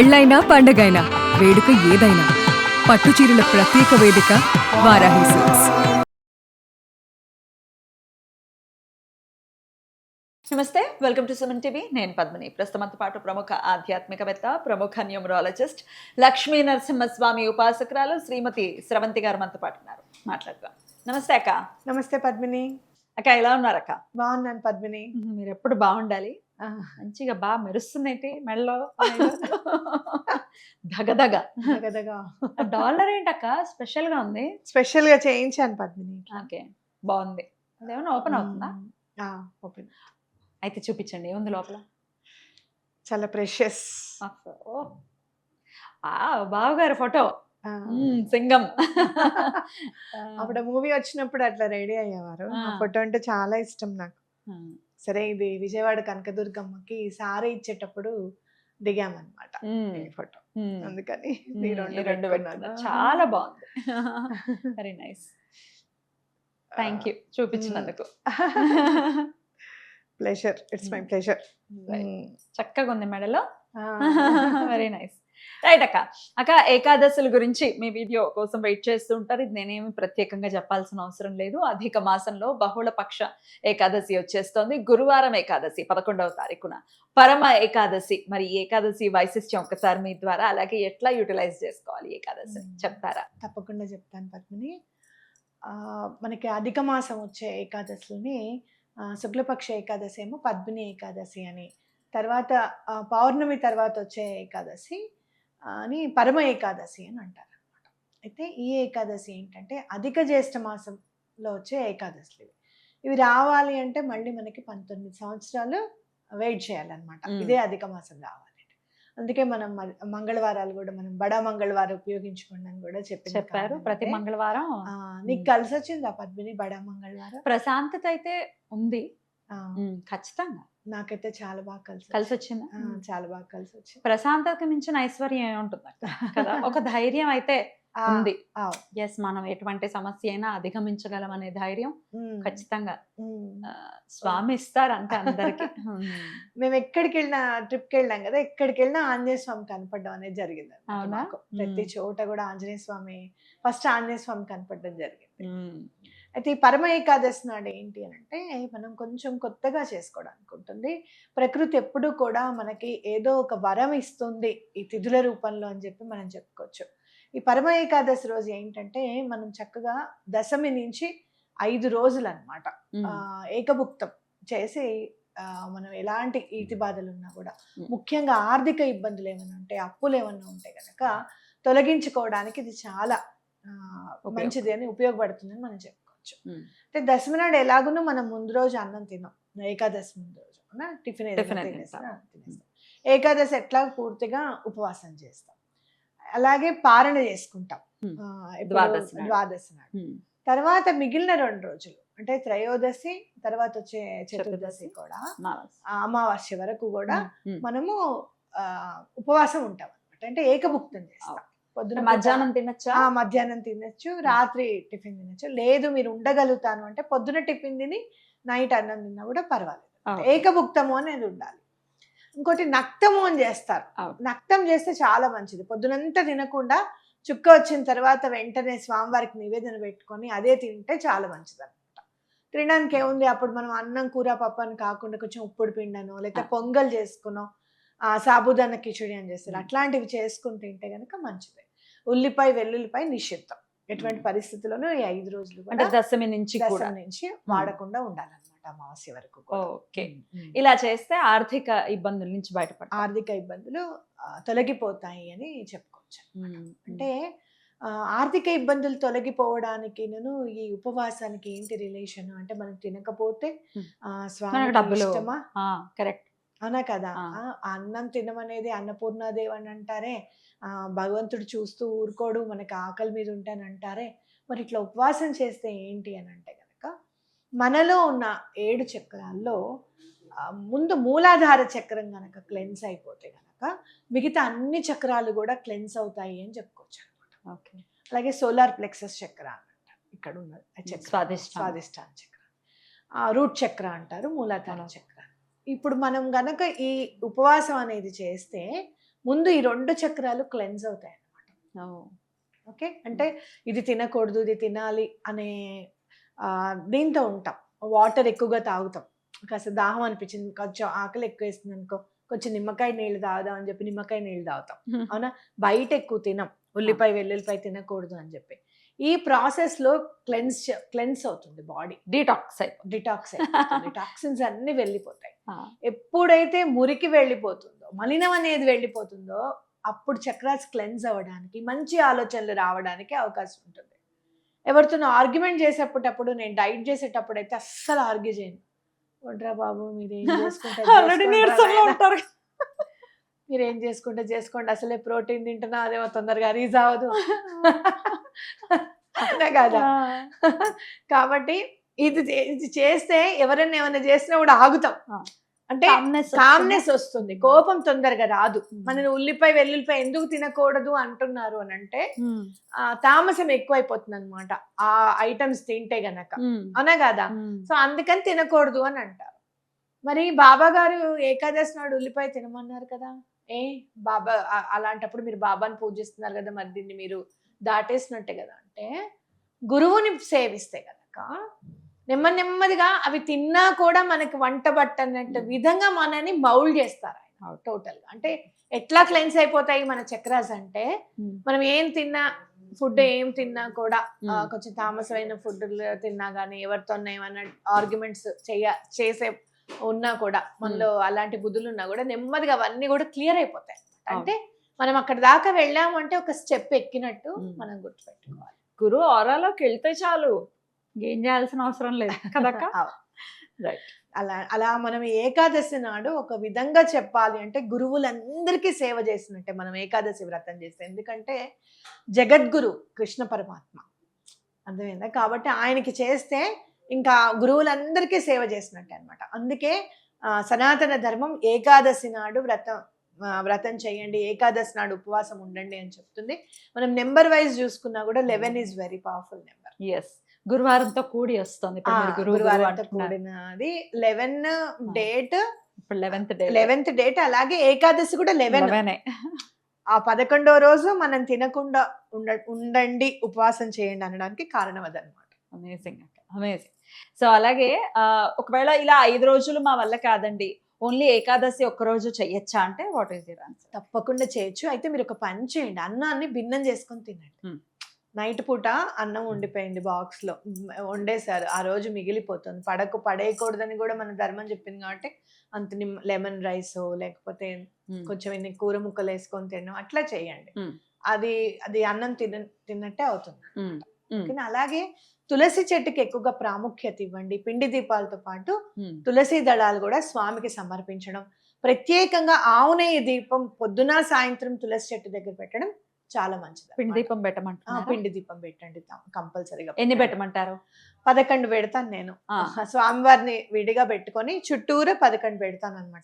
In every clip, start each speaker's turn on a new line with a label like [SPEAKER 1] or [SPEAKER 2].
[SPEAKER 1] పెళ్ళైనా పండగైనా వేడుక ఏదైనా పట్టు చీరల ప్రత్యేక వేదిక వారాహి సిల్క్స్.
[SPEAKER 2] నమస్తే, వెల్కమ్ టు సుమన్ టీవీ. నేను పద్మిని. ప్రస్తుతంతో పాటు ప్రముఖ ఆధ్యాత్మికవేత్త, ప్రముఖ న్యూమరాలజిస్ట్, లక్ష్మీ నరసింహస్వామి ఉపాసకురాలు శ్రీమతి స్రవంతి గారు మనతో పాటు ఉన్నారు. మాట్లాడదాం. నమస్తే అక్క.
[SPEAKER 3] నమస్తే పద్మిని.
[SPEAKER 2] అక్క ఎలా ఉన్నారు అక్క?
[SPEAKER 3] బాగున్నాను పద్మిని.
[SPEAKER 2] మీరు ఎప్పుడు బాగుండాలి. మంచిగా బాగా మెరుస్తుందైతే మెడలో దగదగ
[SPEAKER 3] గదగా
[SPEAKER 2] డాలర్ ఏంటక్క స్పెషల్ గా ఉంది?
[SPEAKER 3] స్పెషల్ గా చేయించాను పద్మిని.
[SPEAKER 2] ఓకే, బాగుంది. అదేమన్నా ఓపెన్ అవుతుందా?
[SPEAKER 3] ఓపెన్
[SPEAKER 2] అయితే చూపించండి, ఏముంది లోపల?
[SPEAKER 3] చాలా ప్రెషియస్.
[SPEAKER 2] బావగారు ఫోటో, సింగం.
[SPEAKER 3] అప్పుడు మూవీ వచ్చినప్పుడు అట్లా రెడీ అయ్యేవారు. ఆ ఫోటో అంటే చాలా ఇష్టం నాకు. సరే, ఇది విజయవాడ కనకదుర్గమ్మకి సారీ ఇచ్చేటప్పుడు దిగామన్నమాట ఈ ఫోటో. అందుకని
[SPEAKER 2] రెండు పెట్టుకున్నా. చాలా బాగుంది. Very nice. థ్యాంక్ యూ చూపించినందుకు.
[SPEAKER 3] Pleasure, it's my pleasure.
[SPEAKER 2] చక్కగా ఉంది మెడలో. Very nice. రైట్ అక్క. అక్క, ఏకాదశుల గురించి మీ వీడియో కోసం వెయిట్ చేస్తూ ఉంటారు. ఇది నేనేమి ప్రత్యేకంగా చెప్పాల్సిన అవసరం లేదు. అధిక మాసంలో బహుళ పక్ష ఏకాదశి వచ్చేస్తోంది. గురువారం ఏకాదశి 11వ తారీఖున పరమ ఏకాదశి. మరి ఈ ఏకాదశి వైశిష్ట్యం ఒకసారి మీ ద్వారా, అలాగే ఎట్లా యూటిలైజ్ చేసుకోవాలి ఏకాదశి చెప్తారా?
[SPEAKER 3] తప్పకుండా చెప్తాను పద్మిని. మనకి అధిక మాసం వచ్చే ఏకాదశిని శుక్లపక్ష ఏకాదశి ఏమో పద్మిని ఏకాదశి అని, తర్వాత పౌర్ణమి తర్వాత వచ్చే ఏకాదశి అని పరమ ఏకాదశి అని అంటారు అనమాట. అయితే ఈ ఏకాదశి ఏంటంటే అధిక జ్యేష్ఠ మాసంలో వచ్చే ఏకాదశులు. ఇవి రావాలి అంటే మళ్ళీ మనకి 19 సంవత్సరాలు వెయిట్ చేయాలన్నమాట. ఇదే అధిక మాసం రావాలి. అందుకే మనం మంగళవారాలు కూడా మనం బడా మంగళవారం ఉపయోగించుకోండి అని కూడా
[SPEAKER 2] చెప్పారు. ప్రతి మంగళవారం
[SPEAKER 3] నీకు కలిసి వచ్చిందా పద్మిని బడా మంగళవారం?
[SPEAKER 2] ప్రశాంతత అయితే ఉంది ఖచ్చితంగా.
[SPEAKER 3] నాకైతే చాలా బాగా
[SPEAKER 2] కలిసి వచ్చింది.
[SPEAKER 3] చాలా బాగా కలిసి వచ్చింది.
[SPEAKER 2] ప్రశాంతతకు మించిన ఐశ్వర్యం ఏముంటుంది కదా. ఒక ధైర్యం అయితే ఉంది. ఎస్, మనం ఎటువంటి సమస్య అయినా అధిగమించగలం అనే ధైర్యం ఖచ్చితంగా స్వామి ఇస్తారు అంతే అందరికి.
[SPEAKER 3] మేము ఎక్కడికి వెళ్ళినా, ట్రిప్కి వెళ్ళాం కదా, ఎక్కడికి వెళ్ళినా ఆంజనేయ స్వామి కనపడడం అనేది జరిగింది. ప్రతి చోట కూడా ఆంజనేయ స్వామి, ఫస్ట్ ఆంజనేయ స్వామి కనపడడం జరిగింది. అయితే ఈ పరమ ఏకాదశి నాడు ఏంటి అని అంటే మనం కొంచెం కొత్తగా చేసుకోవడానికి ఉంటుంది. ప్రకృతి ఎప్పుడూ కూడా మనకి ఏదో ఒక వరం ఇస్తుంది ఈ తిథుల రూపంలో అని చెప్పి మనం చెప్పుకోవచ్చు. ఈ పరమ ఏకాదశి రోజు ఏంటంటే మనం చక్కగా దశమి నుంచి 5 రోజులు అనమాట ఏకభుక్తం చేసి మనం ఎలాంటి ఈతి బాధలు ఉన్నా కూడా, ముఖ్యంగా ఆర్థిక ఇబ్బందులు ఏమైనా ఉంటే, అప్పులు ఏమైనా ఉంటే కనుక తొలగించుకోవడానికి ఇది చాలా మంచిది అని ఉపయోగపడుతుందని మనం చెప్పుకోవచ్చు. అంటే దశమి నాడు ఎలాగునో మనం ముందు రోజు అన్నం తినాం, ఏకాదశి ముందు రోజు టిఫిన్ తినేస్తాం. ఏకాదశి ఎట్లా పూర్తిగా ఉపవాసం చేస్తాం, అలాగే పారణ చేసుకుంటాం ద్వాదశి నాడు. తర్వాత మిగిలిన 2 రోజులు అంటే త్రయోదశి తర్వాత వచ్చే చతుర్దశి కూడా అమావాస్య వరకు కూడా మనము ఉపవాసం ఉంటాం అనమాట. అంటే ఏకభుక్తం చేస్తాం. పొద్దున
[SPEAKER 2] మధ్యాహ్నం తినచ్చా?
[SPEAKER 3] మధ్యాహ్నం తినచ్చు, రాత్రి టిఫిన్ తినచ్చు. లేదు మీరు ఉండగలుగుతాను అంటే పొద్దున టిఫిన్ తిని నైట్ అన్నం తిన్నా కూడా పర్వాలేదు. ఏకభుక్తము అనేది ఉండాలి. ఇంకోటి నక్తము అని చేస్తారు. నక్తం చేస్తే చాలా మంచిది. పొద్దునంతా తినకుండా చుక్క వచ్చిన తర్వాత వెంటనే స్వామివారికి నివేదన పెట్టుకొని అదే తింటే చాలా మంచిది అనమాట. తినడానికి ఏముంది, అప్పుడు మనం అన్నం కూర పప్పు అని కాకుండా కొంచెం ఉప్పుడు పిండనో లేకపోతే పొంగల్ చేసుకునో, సాబుదాన కిచడి అని చేస్తారు, అట్లాంటివి చేసుకుని తింటే కనుక మంచిది. ఉల్లిపాయ వెల్లుల్లిపాయ నిషిద్ధం ఎటువంటి పరిస్థితుల్లోనూ ఈ 5 రోజులు
[SPEAKER 2] అంటే దశమి నుంచి
[SPEAKER 3] వాడకుండా ఉండాలన్నమాట అమావాస్య వరకు.
[SPEAKER 2] ఓకే, ఇలా చేస్తే ఆర్థిక ఇబ్బందుల నుంచి బయటపడతాం.
[SPEAKER 3] ఆర్థిక ఇబ్బందులు తొలగిపోతాయి అని చెప్పుకోవచ్చు. అంటే ఆర్థిక ఇబ్బందులు తొలగిపోవడానికి నేను ఈ ఉపవాసానికి ఏంటి రిలేషన్ అంటే, మనం తినకపోతే స్వామి ఇష్టమా?
[SPEAKER 2] కరెక్ట్
[SPEAKER 3] అవునా కదా. అన్నం తినమనేది అన్నపూర్ణాదేవి అని అంటారే, భగవంతుడు చూస్తూ ఊరుకోడు, మనకి ఆకలి మీద ఉంటాను అంటారే. మరి ఇట్లా ఉపవాసం చేస్తే ఏంటి అని అంటే కనుక, మనలో ఉన్న 7 చక్రాల్లో ముందు మూలాధార చక్రం కనుక క్లెన్స్ అయిపోతే కనుక మిగతా అన్ని చక్రాలు కూడా క్లెన్స్ అవుతాయి అని చెప్పుకోవచ్చు అనమాట. అలాగే సోలార్ ప్లెక్సస్ చక్ర అంట, ఇక్కడ ఉన్నది స్వాదిష్టాన చక్ర, రూట్ చక్ర అంటారు, మూలాధార చక్ర. ఇప్పుడు మనం గనక ఈ ఉపవాసం అనేది చేస్తే ముందు ఈ 2 చక్రాలు క్లెన్స్ అవుతాయి అన్నమాట. ఓకే, అంటే ఇది తినకూడదు ఇది తినాలి అనే దీంతో ఉంటాం. వాటర్ ఎక్కువగా తాగుతాం, కాస్త దాహం అనిపించింది, కొంచెం ఆకలి ఎక్కువ వేస్తుంది అనుకో, కొంచెం నిమ్మకాయ నీళ్ళు తాగుదాం అని చెప్పి నిమ్మకాయ నీళ్ళు తాగుతాం, అవునా. బయట ఎక్కువ తినం, ఉల్లిపాయ వెల్లుల్లిపాయ తినకూడదు అని చెప్పి. ఈ ప్రాసెస్ లో క్లెన్స్ అవుతుంది బాడీ, డిటాక్స్ అయిపోతుంది, టాక్సిన్స్ అన్ని వెళ్ళిపోతాయి. ఎప్పుడైతే మురికి వెళ్ళిపోతుందో, మలినం అనేది వెళ్ళిపోతుందో, అప్పుడు చక్రాస్ క్లెన్స్ అవ్వడానికి, మంచి ఆలోచనలు రావడానికి అవకాశం ఉంటుంది. ఎవరితోనూ ఆర్గ్యుమెంట్ చేసేటప్పుడు, నేను డైట్ చేసేటప్పుడు అయితే అస్సలు ఆర్గ్యూ చేయను. వడ్రా బాబు మీరు ఏం మీరు ఏం చేసుకుంటే చేసుకోండి, అసలే ప్రోటీన్ తింటున్నా, అదేమో తొందరగా రీజ్ అవ్వదు అవునా కదా. కాబట్టి ఇది చేస్తే ఎవరైనా ఏమైనా చేసినా కూడా ఆగుతాం, అంటే కామ్నెస్ వస్తుంది, కోపం తొందరగా రాదు. మన ఉల్లిపాయ వెల్లుల్లిపాయ ఎందుకు తినకూడదు అంటున్నారు అని అంటే తామసం ఎక్కువైపోతుంది అనమాట ఆ ఐటమ్స్ తింటే గనక, అవునా కదా. సో అందుకని తినకూడదు అని అంటారు. మరి బాబా గారు ఏకాదశి నాడు ఉల్లిపాయ తినమన్నారు కదా, బాబా అలాంటప్పుడు మీరు బాబాని పూజిస్తున్నారు కదా, మరి దీన్ని మీరు దాటేసినట్టే కదా. అంటే గురువుని సేవిస్తే కనుక నెమ్మదిగా అవి తిన్నా కూడా మనకి వంట పట్టనట్టు విధంగా మనని మౌల్డ్ చేస్తారు ఆయన టోటల్ గా. అంటే ఎట్లా క్లెన్స్ అయిపోతాయి మన చక్రాస్ అంటే, మనం ఏం తిన్నా, ఫుడ్ ఏం తిన్నా కూడా, కొంచెం తామసమైన ఫుడ్ తిన్నా గానీ, ఎవరితో ఏమన్నా ఆర్గ్యుమెంట్స్ చేసే ఉన్నా కూడా, మనలో అలాంటి బుద్ధులు ఉన్నా కూడా నెమ్మదిగా అవన్నీ కూడా క్లియర్ అయిపోతాయి. అంటే మనం అక్కడ దాకా వెళ్ళాము అంటే ఒక స్టెప్ ఎక్కినట్టు మనం గుర్తుపెట్టుకోవాలి.
[SPEAKER 2] గురువు ఆరాలోకి వెళ్తే చాలు, ఏం చేయాల్సిన అవసరం లేదు కదక్క.
[SPEAKER 3] రైట్. అలా మనం ఏకాదశి నాడు ఒక విధంగా చెప్పాలి అంటే గురువులందరికీ సేవ చేసినట్టే మనం ఏకాదశి వ్రతం చేస్తే. ఎందుకంటే జగద్గురు కృష్ణ పరమాత్మ, అర్థమైందా. కాబట్టి ఆయనకి చేస్తే ఇంకా గురువులందరికీ సేవ చేసినట్టే అనమాట. అందుకే సనాతన ధర్మం ఏకాదశి నాడు వ్రతం చేయండి, ఏకాదశి నాడు ఉపవాసం ఉండండి అని చెప్తుంది. మనం నెంబర్ వైజ్ చూసుకున్నా కూడా 11 is very powerful number.
[SPEAKER 2] Yes, గురువారంతో కూడి వస్తుంది.
[SPEAKER 3] గురువారంతో కూడినది 11 డేట్, 11th డేట్. అలాగే ఏకాదశి కూడా 11. ఆ 11వ రోజు మనం తినకుండా ఉండండి, ఉపవాసం చేయండి అనడానికి కారణం అదనమాట.
[SPEAKER 2] Amazing amazing. సో అలాగే ఒకవేళ ఇలా 5 రోజులు మా వల్ల కాదండి, ఓన్లీ ఏకాదశి ఒక్క రోజు చెయ్యొచ్చా అంటే వాట్ ఈస్ యువర్ ఆన్సర్?
[SPEAKER 3] తప్పకుండా చేయొచ్చు. అయితే మీరు ఒక పని చేయండి, అన్నాన్ని భిన్నం చేసుకొని తినండి. నైట్ పూట అన్నం ఉండిపోయింది బాక్స్ లో, వండేశారు, ఆ రోజు మిగిలిపోతుంది, పడేయకూడదని కూడా మన ధర్మం చెప్పింది కాబట్టి అంత లెమన్ రైస్ లేకపోతే కొంచెం ఇన్ని కూర ముక్కలు వేసుకొని తినడం అట్లా చేయండి. అది అన్నం తిన్నట్టే అవుతుంది. అలాగే తులసి చెట్టుకి ఎక్కువగా ప్రాముఖ్యత ఇవ్వండి. పిండి దీపాలతో పాటు తులసి దళాలు కూడా స్వామికి సమర్పించడం, ప్రత్యేకంగా ఆవు నెయ్యి దీపం పొద్దున సాయంత్రం తులసి చెట్టు దగ్గర పెట్టడం చాలా మంచిది.
[SPEAKER 2] పిండి దీపం పెట్టమంటారు?
[SPEAKER 3] పిండి దీపం పెట్టండి కంపల్సరీగా.
[SPEAKER 2] ఎన్ని పెట్టమంటారు?
[SPEAKER 3] 11 పెడతాను నేను. స్వామివారిని విడిగా పెట్టుకొని చుట్టూరా 11 పెడతాను అనమాట.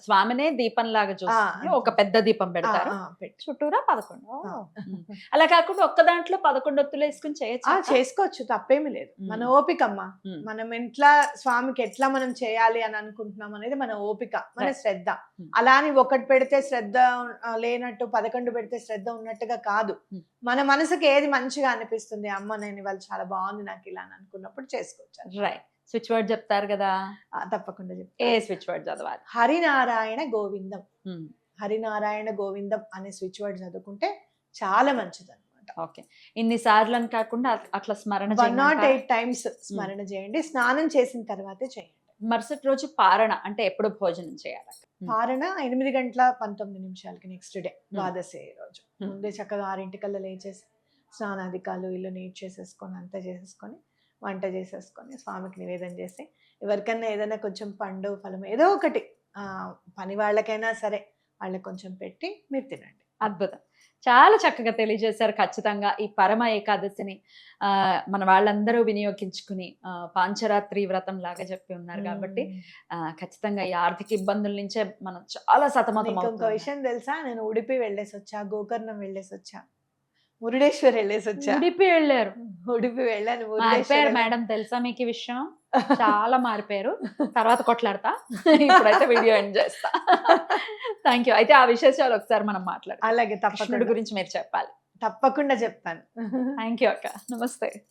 [SPEAKER 2] స్వామినే దీపం లాగా చూసి ఒక పెద్ద దీపం పెడతారు, చుట్టూరా 11. అలా కాకుండా ఒక్క దాంట్లో 11 ఒత్తులు వేసుకుని
[SPEAKER 3] చేసుకోవచ్చు, తప్పేమి లేదు. మన ఓపికమ్మా, మనం ఎట్లా స్వామికి ఎట్లా మనం చేయాలి అని అనుకుంటున్నాం అనేది మన ఓపిక, మన శ్రద్ధ. అలా అని ఒకటి పెడితే శ్రద్ధ లేనట్టు 11 పెడితే శ్రద్ధ ఉన్నట్టుగా కాదు. మన మనసుకి ఏది మంచిగా అనిపిస్తుంది, అమ్మ నేను ఇవాళ చాలా బాగుంది నాకు ఇలా అని అనుకున్నప్పుడు చేసుకోవచ్చు.
[SPEAKER 2] రైట్. స్విచ్ వర్డ్ చెప్తారు కదా?
[SPEAKER 3] తప్పకుండా చెప్తాను.
[SPEAKER 2] ఏ స్విచ్ వర్డ్ చదవాలి?
[SPEAKER 3] హరినారాయణ గోవిందం. హరినారాయణ గోవిందం అనే స్విచ్ వర్డ్ చదువుకుంటే చాలా మంచిది అనమాట.
[SPEAKER 2] ఓకే, ఇన్నిసార్లు అని కాకుండా అట్లా స్మరణ
[SPEAKER 3] 108 టైమ్స్ స్మరణ చేయండి. స్నానం చేసిన తర్వాతే చేయండి.
[SPEAKER 2] మరుసటి రోజు పారణ అంటే ఎప్పుడు భోజనం చేయాలి?
[SPEAKER 3] పారణ 8:19 నెక్స్ట్ డే ద్వాదశి రోజు. ముందే చక్కగా 6 లేచేసి స్నానాధికాలు ఇల్లు నీట్ చేసేసుకొని అంతా చేసేసుకొని వంట చేసేసుకొని స్వామికి నివేదన చేసి, ఎవరికైనా ఏదైనా కొంచెం పండు ఫలం ఏదో ఒకటి పని వాళ్ళకైనా సరే వాళ్ళకి కొంచెం పెట్టి మీరు తినండి.
[SPEAKER 2] అద్భుతం, చాలా చక్కగా తెలియజేశారు. ఖచ్చితంగా ఈ పరమ ఏకాదశిని మన వాళ్ళందరూ వినియోగించుకుని పాంచరాత్రి వ్రతం లాగా చెప్పి ఉన్నారు కాబట్టి ఖచ్చితంగా ఈ ఆర్థిక ఇబ్బందుల నుంచే మనం చాలా సతమతం.
[SPEAKER 3] ఇంకొక విషయం తెలుసా, నేను ఉడిపి వెళ్ళేసి వచ్చా, గోకర్ణం వెళ్ళేసి వచ్చా, మురుడేశ్వర్ వెళ్ళేసి వచ్చా.
[SPEAKER 2] ఉడిపి వెళ్ళారు?
[SPEAKER 3] ఉడిపి వెళ్ళాను.
[SPEAKER 2] మేడం తెలుసా మీకు ఈ విషయం? చాలా మారిపోయారు. తర్వాత కొట్లాడతా, ఇప్పుడైతే వీడియో ఎండ్ చేస్తా. Thank you. అయితే ఆ విశేషాలు ఒకసారి మనం మాట్లాడాలి.
[SPEAKER 3] అలాగే
[SPEAKER 2] కృష్ణుడి
[SPEAKER 3] తప్పకుండా
[SPEAKER 2] గురించి మీరు చెప్పాలి.
[SPEAKER 3] తప్పకుండా చెప్తాను.
[SPEAKER 2] థ్యాంక్ యూ అక్క. నమస్తే.